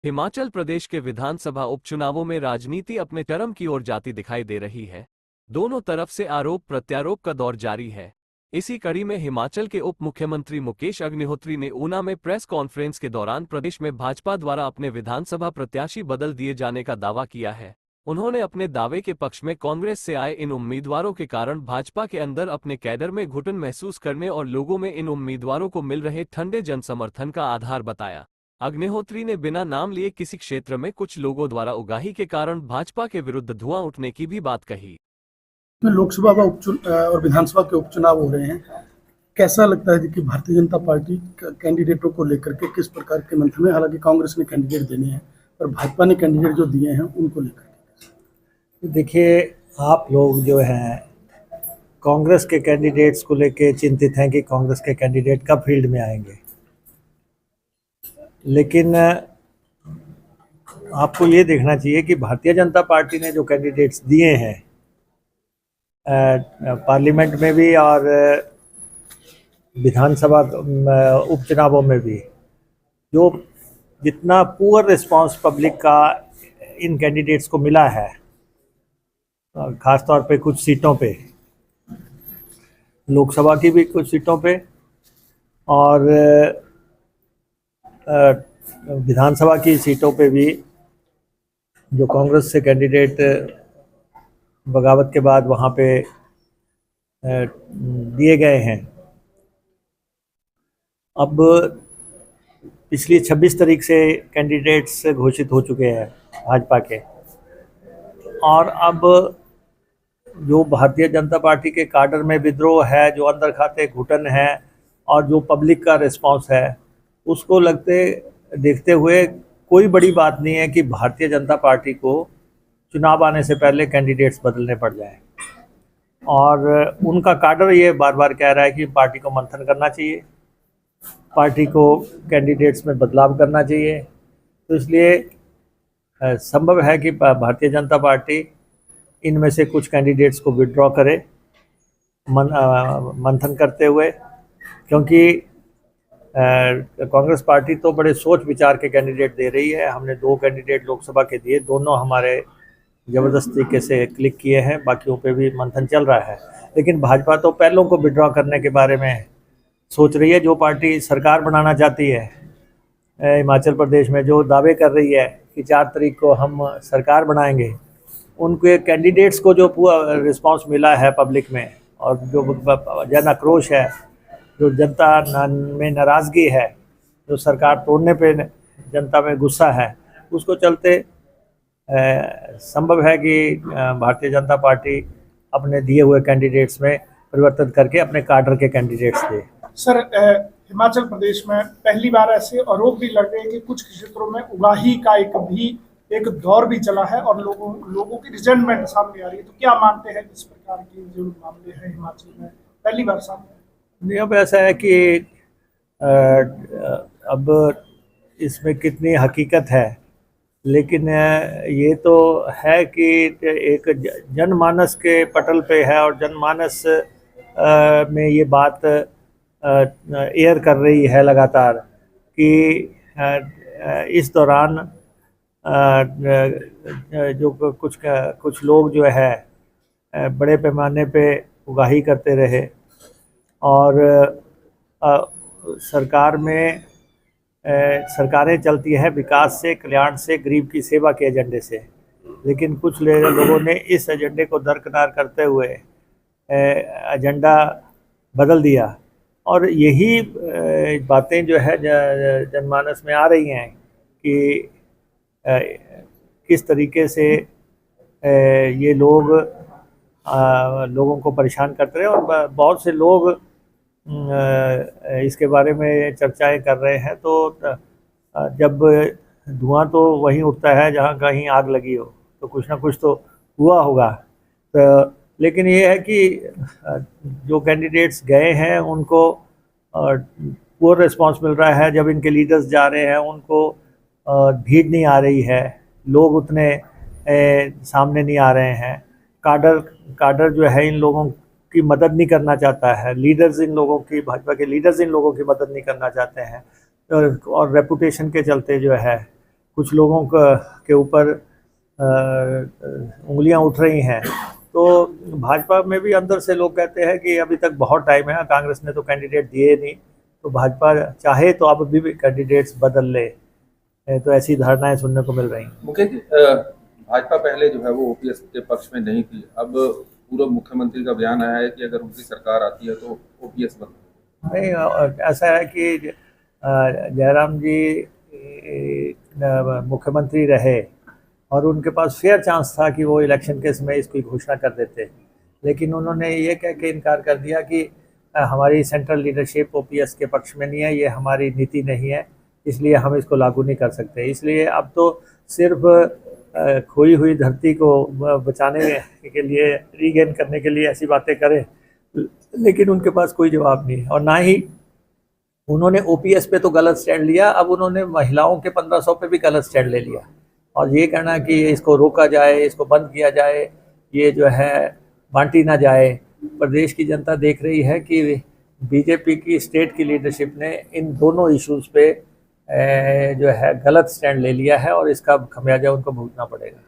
हिमाचल प्रदेश के विधानसभा उपचुनावों में राजनीति अपने चरम की ओर जाती दिखाई दे रही है। दोनों तरफ से आरोप प्रत्यारोप का दौर जारी है। इसी कड़ी में हिमाचल के उप मुख्यमंत्री मुकेश अग्निहोत्री ने ऊना में प्रेस कॉन्फ्रेंस के दौरान प्रदेश में भाजपा द्वारा अपने विधानसभा प्रत्याशी बदल दिए जाने का दावा किया है। उन्होंने अपने दावे के पक्ष में कांग्रेस से आए इन उम्मीदवारों के कारण भाजपा के अंदर अपने कैडर में घुटन महसूस करने और लोगों में इन उम्मीदवारों को मिल रहे ठंडे जनसमर्थन का आधार बताया। अग्निहोत्री ने बिना नाम लिए किसी क्षेत्र में कुछ लोगों द्वारा उगाही के कारण भाजपा के विरुद्ध धुआं उठने की भी बात कही। लोकसभा और विधानसभा के उपचुनाव हो रहे हैं, कैसा लगता है कि भारतीय जनता पार्टी कैंडिडेटों को लेकर के किस प्रकार के मंथन है? हालांकि कांग्रेस ने कैंडिडेट देने हैं पर भाजपा ने कैंडिडेट जो दिए हैं उनको लेकर के। देखिए, आप लोग जो हैं कांग्रेस के कैंडिडेट्स को लेके चिंतित हैं कि कांग्रेस के कैंडिडेट कब फील्ड में आएंगे, लेकिन आपको ये देखना चाहिए कि भारतीय जनता पार्टी ने जो कैंडिडेट्स दिए हैं पार्लियामेंट में भी और विधानसभा उपचुनावों में भी, जो जितना पुअर रिस्पांस पब्लिक का इन कैंडिडेट्स को मिला है, ख़ास तौर पे कुछ सीटों पे, लोकसभा की भी कुछ सीटों पे और विधानसभा की सीटों पे भी, जो कांग्रेस से कैंडिडेट बगावत के बाद वहाँ पे दिए गए हैं। अब पिछली 26 तारीख से कैंडिडेट्स घोषित हो चुके हैं भाजपा के, और अब जो भारतीय जनता पार्टी के काडर में विद्रोह है, जो अंदर खाते घुटन है और जो पब्लिक का रिस्पांस है, उसको देखते हुए कोई बड़ी बात नहीं है कि भारतीय जनता पार्टी को चुनाव आने से पहले कैंडिडेट्स बदलने पड़ जाएं। और उनका काडर ये बार बार कह रहा है कि पार्टी को मंथन करना चाहिए, पार्टी को कैंडिडेट्स में बदलाव करना चाहिए। तो इसलिए संभव है कि भारतीय जनता पार्टी इनमें से कुछ कैंडिडेट्स को विड्रॉ करे मंथन करते हुए, क्योंकि कांग्रेस पार्टी तो बड़े सोच विचार के कैंडिडेट दे रही है। हमने 2 कैंडिडेट लोकसभा के दिए, दोनों हमारे ज़बरदस्त तरीके से क्लिक किए हैं, बाकियों पे भी मंथन चल रहा है। लेकिन भाजपा तो पहलों को विड्रॉ करने के बारे में सोच रही है। जो पार्टी सरकार बनाना चाहती है हिमाचल प्रदेश में, जो दावे कर रही है कि 4 तारीख को हम सरकार बनाएंगे, उनके कैंडिडेट्स को जो पूरा रिस्पांस मिला है पब्लिक में और जो जन आक्रोश है, जो जनता में नाराज़गी है, जो सरकार तोड़ने पे जनता में गुस्सा है, उसको चलते संभव है कि भारतीय जनता पार्टी अपने दिए हुए कैंडिडेट्स में परिवर्तन करके अपने काडर के candidates they. Sir, Himachal Pradesh में पहली बार ऐसे आरोप भी लग रहे हैं कि कुछ क्षेत्रों में उगाही का एक दौर भी चला है और लोगों की रिजेंटमेंट सामने आ रही है। तो क्या मानते हैं किस प्रकार के जो मामले हैं हिमाचल में पहली बार सामने? अब ऐसा है कि अब इसमें कितनी हकीकत है, लेकिन ये तो है कि एक जनमानस के पटल पे है और जनमानस में ये बात एयर कर रही है लगातार कि इस दौरान जो कुछ लोग जो है बड़े पैमाने पे उगाही करते रहे और सरकार में सरकारें चलती हैं विकास से, कल्याण से, गरीब की सेवा के एजेंडे से, लेकिन कुछ लोगों ने इस एजेंडे को दरकिनार करते हुए एजेंडा बदल दिया। और यही बातें जो है जनमानस में आ रही हैं कि किस तरीके से ये लोगों को परेशान करते रहे, और बहुत से लोग इसके बारे में चर्चाएं कर रहे हैं। तो जब धुआं तो वहीं उठता है जहां कहीं आग लगी हो, तो कुछ ना कुछ तो हुआ होगा। तो लेकिन ये है कि जो कैंडिडेट्स गए हैं उनको पूरा रिस्पांस मिल रहा है। जब इनके लीडर्स जा रहे हैं उनको भीड़ नहीं आ रही है, लोग उतने सामने नहीं आ रहे हैं। काडर जो है इन लोगों की मदद नहीं करना चाहता है, लीडर्स इन लोगों की, भाजपा के लीडर्स इन लोगों की मदद नहीं करना चाहते हैं, और रेपुटेशन के चलते जो है कुछ लोगों के ऊपर उंगलियां उठ रही हैं। तो भाजपा में भी अंदर से लोग कहते हैं कि अभी तक बहुत टाइम है, कांग्रेस ने तो कैंडिडेट दिए नहीं, तो भाजपा चाहे तो अब भी कैंडिडेट्स बदल ले। तो ऐसी धारणाएं सुनने को मिल रही हैं। मुकेश जी, भाजपा पहले जो है वो ओपीएस के पक्ष में नहीं थी, अब पूर्व मुख्यमंत्री का बयान आया है कि अगर उनकी सरकार आती है तो ओपीएस बंद। नहीं, ऐसा है कि जयराम जी मुख्यमंत्री रहे और उनके पास फेयर चांस था कि वो इलेक्शन के समय इसकी घोषणा कर देते, लेकिन उन्होंने ये कह के इनकार कर दिया कि हमारी सेंट्रल लीडरशिप ओपीएस के पक्ष में नहीं है, ये हमारी नीति नहीं है, इसलिए हम इसको लागू नहीं कर सकते। इसलिए अब तो सिर्फ खोई हुई धरती को बचाने के लिए, रीगेन करने के लिए ऐसी बातें करें, लेकिन उनके पास कोई जवाब नहीं है। और ना ही उन्होंने ओपीएस पे तो गलत स्टैंड लिया, अब उन्होंने महिलाओं के 1500 पे भी गलत स्टैंड ले लिया। और ये कहना कि इसको रोका जाए, इसको बंद किया जाए, ये जो है बांटी ना जाए। प्रदेश की जनता देख रही है कि बीजेपी की स्टेट की लीडरशिप ने इन दोनों इश्यूज़ पे जो है गलत स्टैंड ले लिया है और इसका खमियाजा उनको भुगतना पड़ेगा।